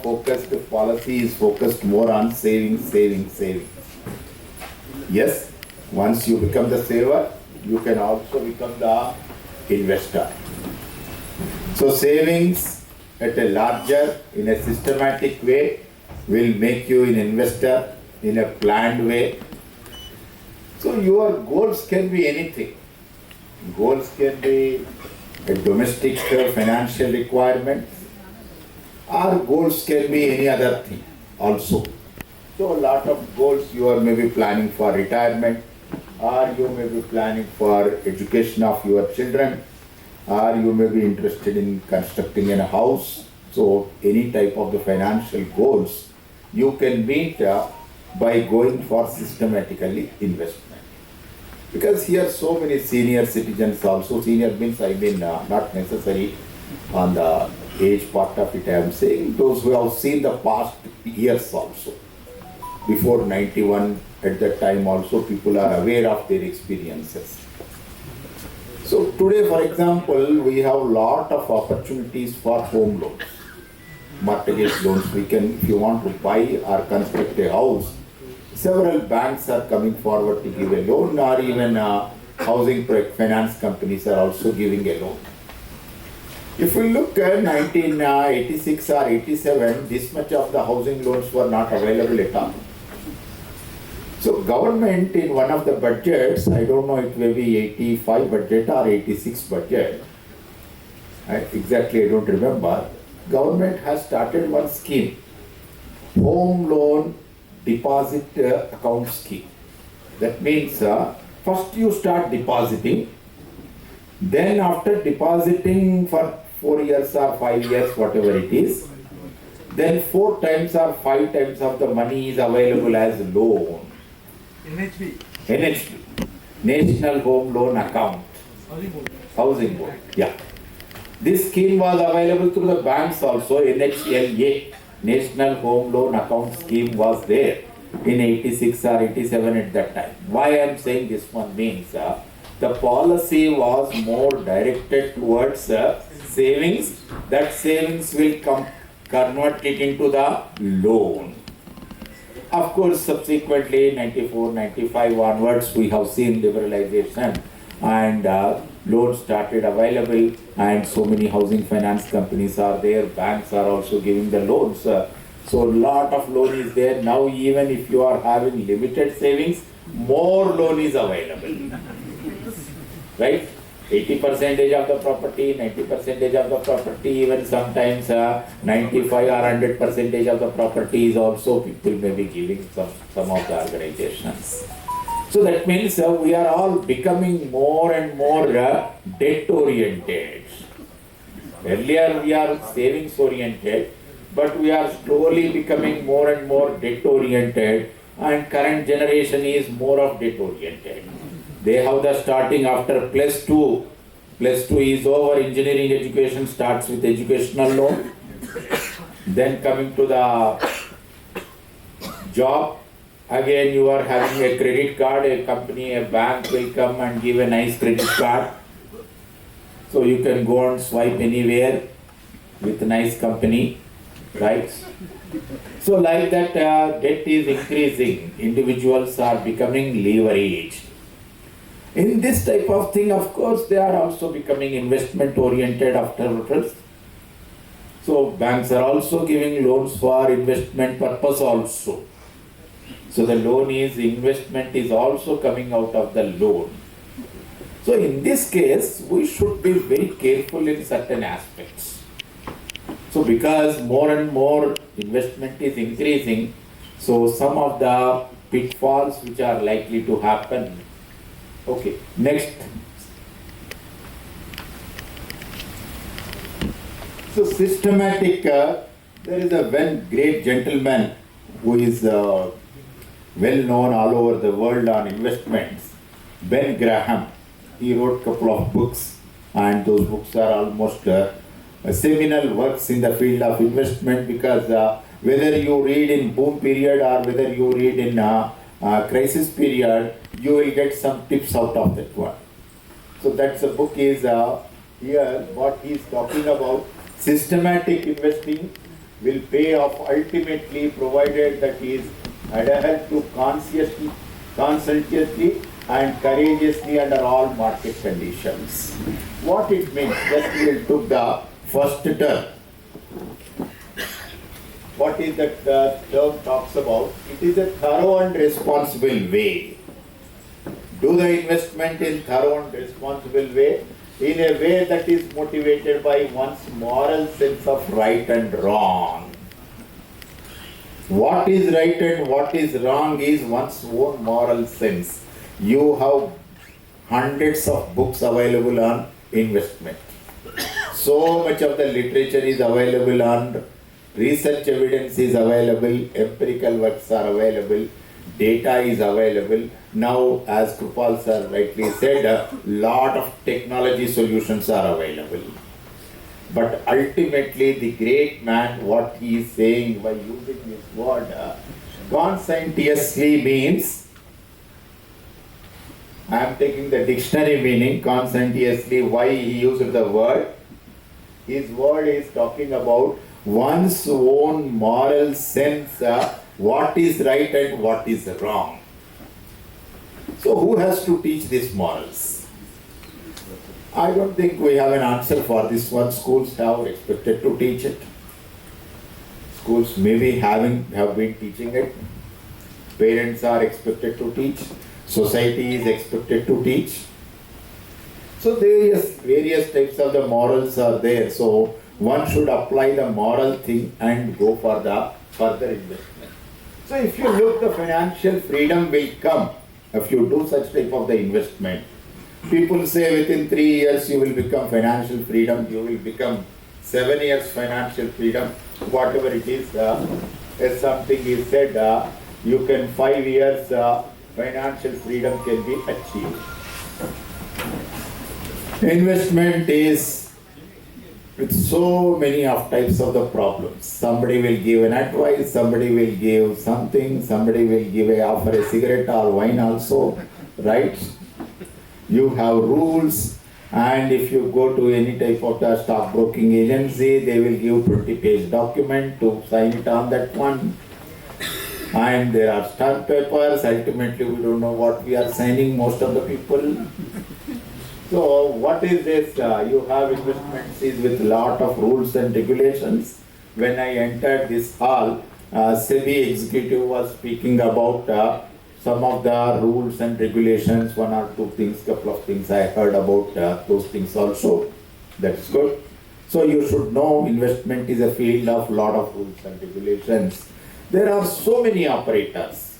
focused policy is focused more on saving, saving, saving. Yes, once you become the saver, you can also become the investor. So savings at a larger, in a systematic way, will make you an investor in a planned way. So your goals can be anything. Goals can be a domestic financial requirement, or goals can be any other thing also. So a lot of goals you are maybe planning for retirement, or you may be planning for education of your children, or you may be interested in constructing a house. So any type of the financial goals you can meet by going for systematically investment. Because here so many senior citizens also, senior means I mean not necessary on the age part of it, I am saying those who have seen the past years also. Before 91, at that time also people are aware of their experiences. So today, for example, we have lot of opportunities for home loans, mortgage loans. We can, if you want to buy or construct a house, several banks are coming forward to give a loan, or even housing finance companies are also giving a loan. If we look at 1986 or 87, this much of the housing loans were not available at all. So government in one of the budgets, I don't know, it may be 85 budget or 86 budget, exactly I don't remember, government has started one scheme, home loan deposit account scheme. That means first you start depositing, then after depositing for 4 years or 5 years, whatever it is, then 4 times or 5 times of the money is available as loan. NHB, National Home Loan Account. Housing Board. Yeah. This scheme was available through the banks also. NHLA, National Home Loan Account Scheme, was there in 86 or 87 at that time. Why I am saying this one means the policy was more directed towards savings. That savings will convert it into the loan. Of course, subsequently 94, 95 onwards, we have seen liberalization and loans started available, and so many housing finance companies are there, banks are also giving the loans. So lot of loan is there. Now even if you are having limited savings, more loan is available. Right? 80% of the property, 90% of the property, even sometimes 95 or 100% of the property is also people may be giving some of the organizations. So that means we are all becoming more and more debt oriented. Earlier we are savings oriented, but we are slowly becoming more and more debt oriented, and current generation is more of debt oriented. They have the starting after plus 2. Plus 2 is over, engineering education starts with educational loan. Then coming to the job, again you are having a credit card, a company, a bank will come and give a nice credit card. So you can go and swipe anywhere with a nice company, right? So like that debt is increasing, individuals are becoming leveraged. In this type of thing, of course, they are also becoming investment oriented afterwards. So banks are also giving loans for investment purpose also. So the loan is, investment is also coming out of the loan. So in this case, we should be very careful in certain aspects. So because more and more investment is increasing, so some of the pitfalls which are likely to happen. Okay, next. So systematic, there is a one great gentleman who is well known all over the world on investments, Ben Graham. He wrote a couple of books, and those books are almost seminal works in the field of investment, because whether you read in boom period or whether you read in crisis period, you will get some tips out of that one. So that's the book is here what he is talking about: systematic investing will pay off ultimately, provided that he is adhered to conscientiously and courageously under all market conditions. What it means, just we will took the first term. What is that term talks about? It is a thorough and responsible way. Do the investment in thorough and responsible way, in a way that is motivated by one's moral sense of right and wrong. What is right and what is wrong is one's own moral sense. You have hundreds of books available on investment. So much of the literature is available on, research evidence is available, empirical works are available, data is available. Now, as Krupal sir rightly said, a lot of technology solutions are available. But ultimately, the great man, what he is saying by using this word, conscientiously means, I am taking the dictionary meaning, conscientiously, why he used the word. His word is talking about one's own moral sense, what is right and what is wrong. So who has to teach these morals? I don't think we have an answer for this one. Schools have expected to teach it. Schools maybe have been teaching it. Parents are expected to teach. Society is expected to teach. So various types of the morals are there. So one should apply the moral thing and go for the further investment. So if you look, the financial freedom will come if you do such type of the investment. People say within 3 years you will become financial freedom, you will become 7 years financial freedom, whatever it is, as something is said, you can 5 years financial freedom can be achieved. Investment is with so many of types of the problems. Somebody will give an advice, somebody will give something, somebody will offer a cigarette or wine also, right? You have rules, and if you go to any type of the stockbroking agency, they will give 20-page document to sign it on that one. And there are stamp papers, ultimately we don't know what we are signing, most of the people. So what is this? You have investments with lot of rules and regulations. When I entered this hall, SEBI executive was speaking about some of the rules and regulations, one or two things, couple of things I heard about those things also. That's good. So you should know investment is a field of lot of rules and regulations. There are so many operators,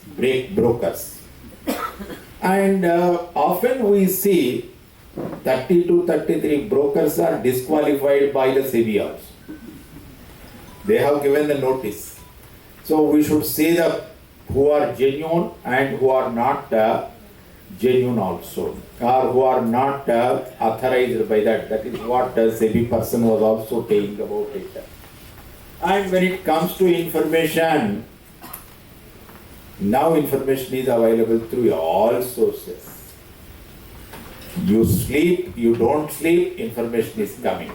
brokers. And often we see 30 to 33 brokers are disqualified by the SEBI also. They have given the notice. So we should see the who are genuine and who are not genuine also, or who are not authorized by that. That is what the SEBI person was also saying about it. And when it comes to information, now information is available through all sources. You sleep, you don't sleep, information is coming.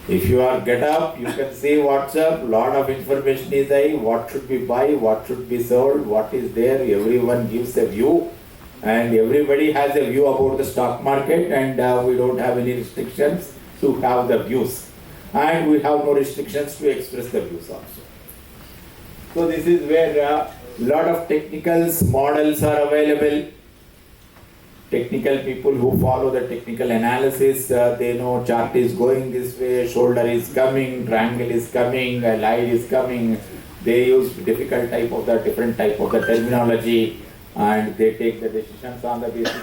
If you are get up, you can see WhatsApp, lot of information is there, what should be buy, what should be sold, what is there, everyone gives a view, and everybody has a view about the stock market, and we don't have any restrictions to have the views. And we have no restrictions to express the views also. So this is where a lot of technicals, models are available. Technical people who follow the technical analysis, they know chart is going this way, shoulder is coming, triangle is coming, a line is coming. They use different type of the terminology, and they take the decisions on the basis.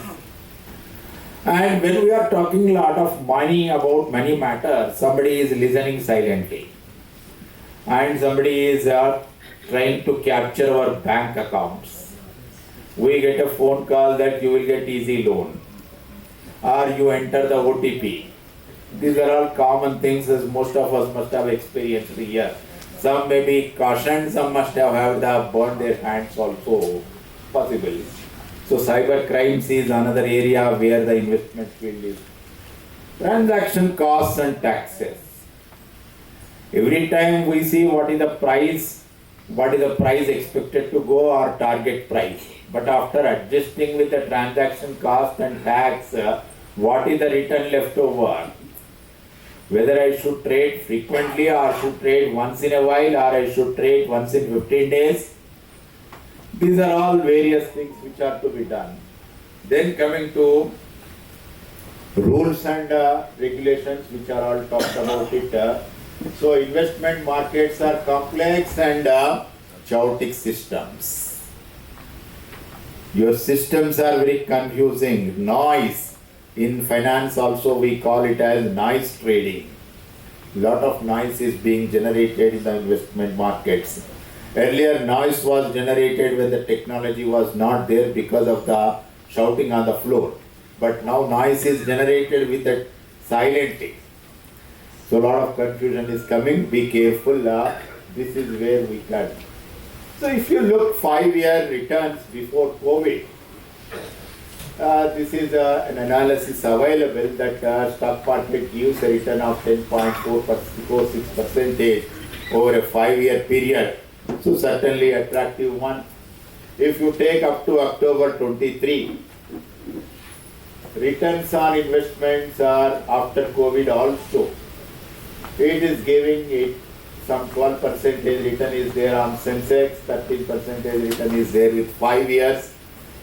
And when we are talking a lot of money about money matters, somebody is listening silently, and somebody is trying to capture our bank accounts. We get a phone call that you will get easy loan, or you enter the OTP. These are all common things as most of us must have experienced here. Some may be cautioned, some must have burned their hands also, possible. So cyber crimes is another area where the investment field is. Transaction costs and taxes. Every time we see what is the price expected to go or target price. But after adjusting with the transaction cost and tax, what is the return left over? Whether I should trade frequently or should trade once in a while or I should trade once in 15 days. These are all various things which are to be done. Then coming to rules and regulations which are all talked about it. So investment markets are complex and chaotic systems. Your systems are very confusing. Noise. In finance also we call it as noise trading. Lot of noise is being generated in the investment markets. Earlier noise was generated when the technology was not there because of the shouting on the floor. But now noise is generated with the silently. So a lot of confusion is coming. Be careful. This is where we can. So if you look 5-year returns before COVID, this is an analysis available that stock market gives a return of 10.46% over a 5-year period. So certainly attractive one. If you take up to October 23, returns on investments are after COVID also. It is giving it some 12% return is there on Sensex, 13% return is there with 5 years.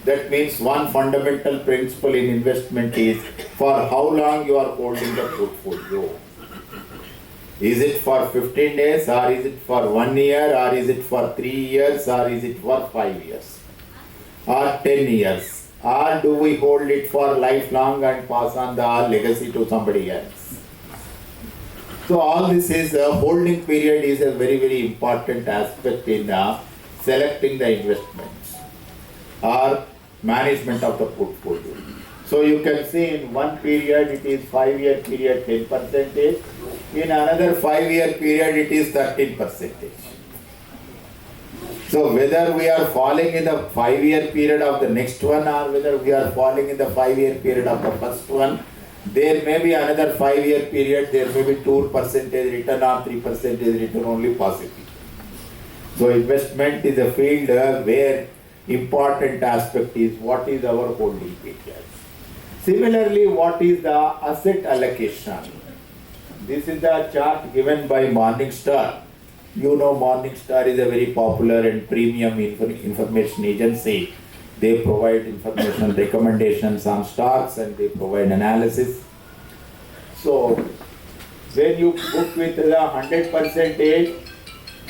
That means one fundamental principle in investment is for how long you are holding the portfolio. Is it for 15 days or is it for 1 year or is it for 3 years or is it for 5 years or 10 years? Or do we hold it for lifelong and pass on the legacy to somebody else? So all this is holding period is a very, very important aspect in selecting the investments or management of the portfolio. So you can see in one period it is 5-year period 10%, in another 5-year period it is 13%. So whether we are falling in the 5-year period of the next one or whether we are falling in the 5-year period of the first one, there may be another 5-year period, there may be 2% return or 3% return only possible. So investment is a field where important aspect is what is our holding period. Similarly, what is the asset allocation? This is the chart given by Morningstar. You know Morningstar is a very popular and premium information agency. They provide information recommendations on stocks and they provide analysis. So when you book with the 100%,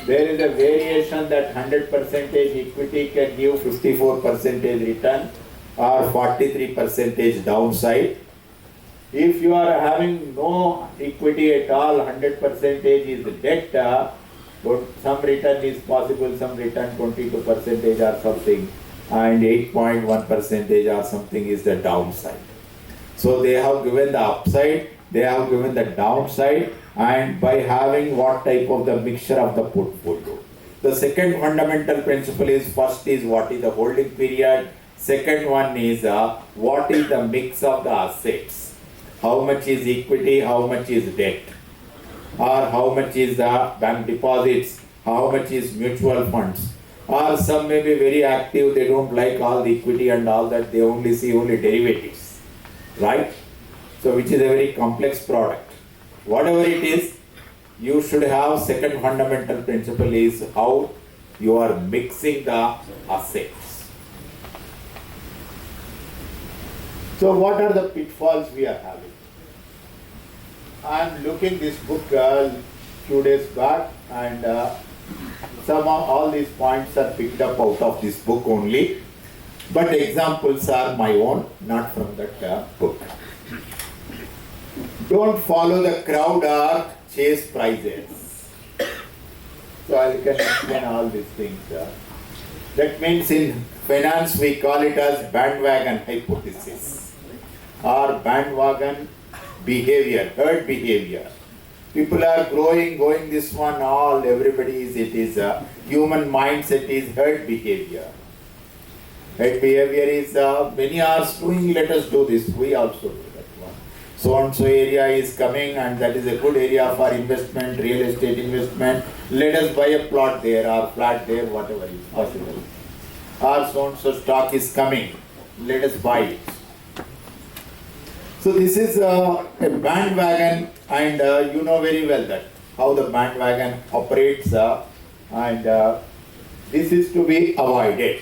there is a variation that 100% equity can give 54% return or 43% downside. If you are having no equity at all, 100% is debt, some return is possible, some return 22% or something, and 8.1% or something is the downside. So they have given the upside, they have given the downside, and by having what type of the mixture of the portfolio. The second fundamental principle is, first is what is the holding period, second one is what is the mix of the assets, how much is equity, how much is debt, or how much is the bank deposits, how much is mutual funds, or some may be very active, they don't like all the equity and all that, they only see only derivatives, right? So which is a very complex product. Whatever it is, you should have second fundamental principle is how you are mixing the assets. So what are the pitfalls we are having? I am looking this book few days back and somehow all these points are picked up out of this book only, but examples are my own, not from that book. Don't follow the crowd or chase prizes. So I can explain all these things. That means in finance we call it as bandwagon hypothesis or bandwagon behavior, herd behavior. People are going this one, all, everybody is, it is a human mindset is herd behavior. Herd behavior is many are doing, let us do this, we also do that one. so and so area is coming and that is a good area for investment, real estate investment. Let us buy a plot there or flat there, whatever is possible. Or so and so stock is coming, let us buy it. So this is a bandwagon, and you know very well that how the bandwagon operates, and this is to be avoided.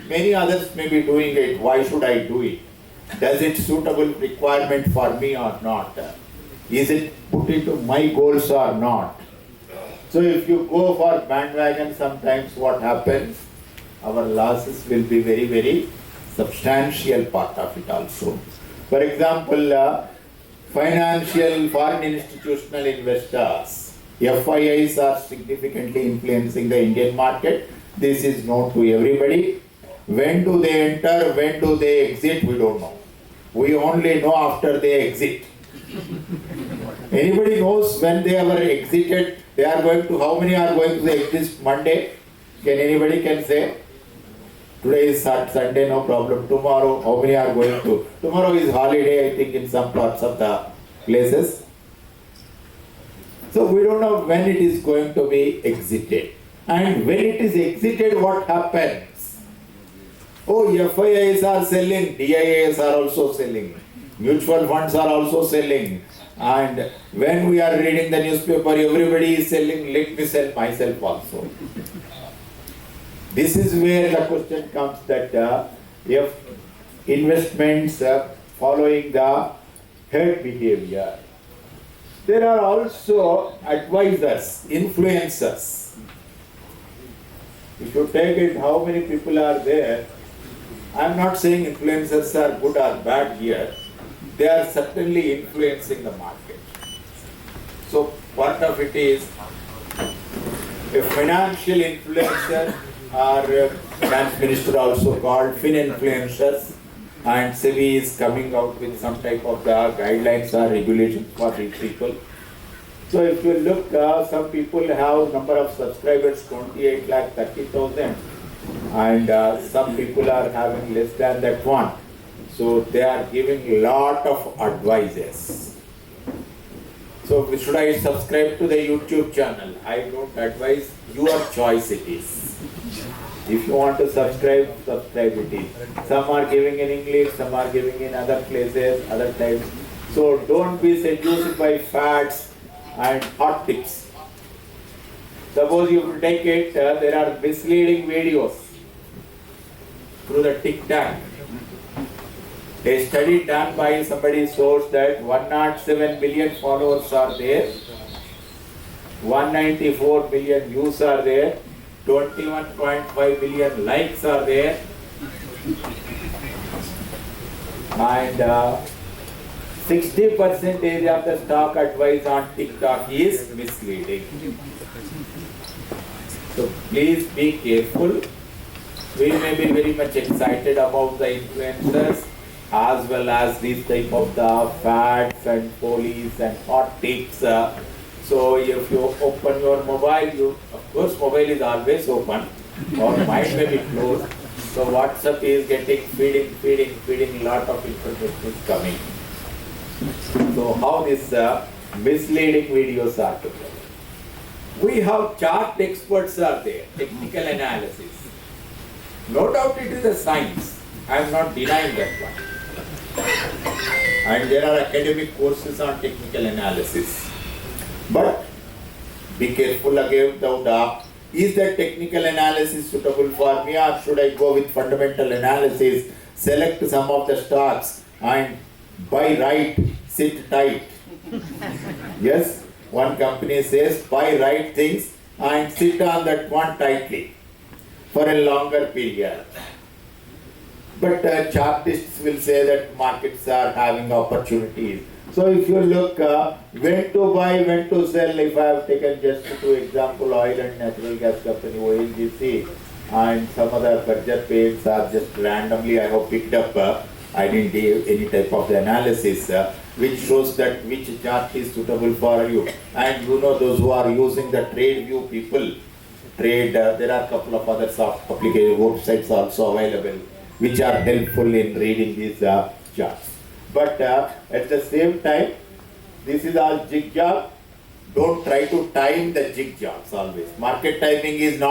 Many others may be doing it. Why should I do it? Does it suitable requirement for me or not? Is it put into my goals or not? So if you go for bandwagon, sometimes what happens? Our losses will be very, very substantial part of it also. For example, financial foreign institutional investors, FIIs are significantly influencing the Indian market. This is known to everybody. When do they enter, when do they exit, we don't know. We only know after they exit. Anybody knows when they ever exited, they are going to, how many are going to exist Monday? Can anybody can say? Today is Sunday, no problem. Tomorrow, how many are going to? Tomorrow is holiday, I think, in some parts of the places. So we don't know when it is going to be exited. And when it is exited, what happens? Oh, FIIs are selling, DIIs are also selling, mutual funds are also selling. And when we are reading the newspaper, everybody is selling, let me sell myself also. This is where the question comes that if investments following the herd behavior, there are also advisors, influencers. If you take it, how many people are there? I am not saying influencers are good or bad here. They are certainly influencing the market. So part of it is a financial influencer, or finance minister also called fin influencers, and SEBI is coming out with some type of the guidelines or regulations for these people. So if you look, some people have number of subscribers 28 lakh 30,000, and some people are having less than that one. So they are giving lot of advices. So should I subscribe to the YouTube channel? I don't advise, your choice it is. If you want to subscribe, subscribe it is. Some are giving in English, some are giving in other places, other times. So don't be seduced by fads and hot tips. Suppose you take it, there are misleading videos through the TikTok. A study done by somebody shows that 107 million followers are there, 194 million views are there, 21.5 million likes are there, and 60% of the stock advice on TikTok is misleading. So please be careful. We may be very much excited about the influencers as well as these type of the fads and polies and hot tips. So if you open your mobile, of course mobile is always open, or mind may be closed. So WhatsApp is getting feeding lot of information is coming. So how this misleading videos are to go. We have chart experts are there, technical analysis. No doubt it is a science. I am not denying that one. And there are academic courses on technical analysis. But be careful again, is that technical analysis suitable for me, or should I go with fundamental analysis, select some of the stocks and buy right, sit tight? Yes, one company says buy right things and sit on that one tightly for a longer period. But chartists will say that markets are having opportunities. So if you look, when to buy, when to sell, if I have taken just two example, oil and natural gas company, ONGC, and some other Berger Paints are just randomly, I have picked up, I didn't do any type of the analysis, which shows that which chart is suitable for you. And you know those who are using the trade view people, there are a couple of other soft application websites also available, which are helpful in reading these charts. But at the same time, this is all jig job. Don't try to time the jig jobs always. Market timing is not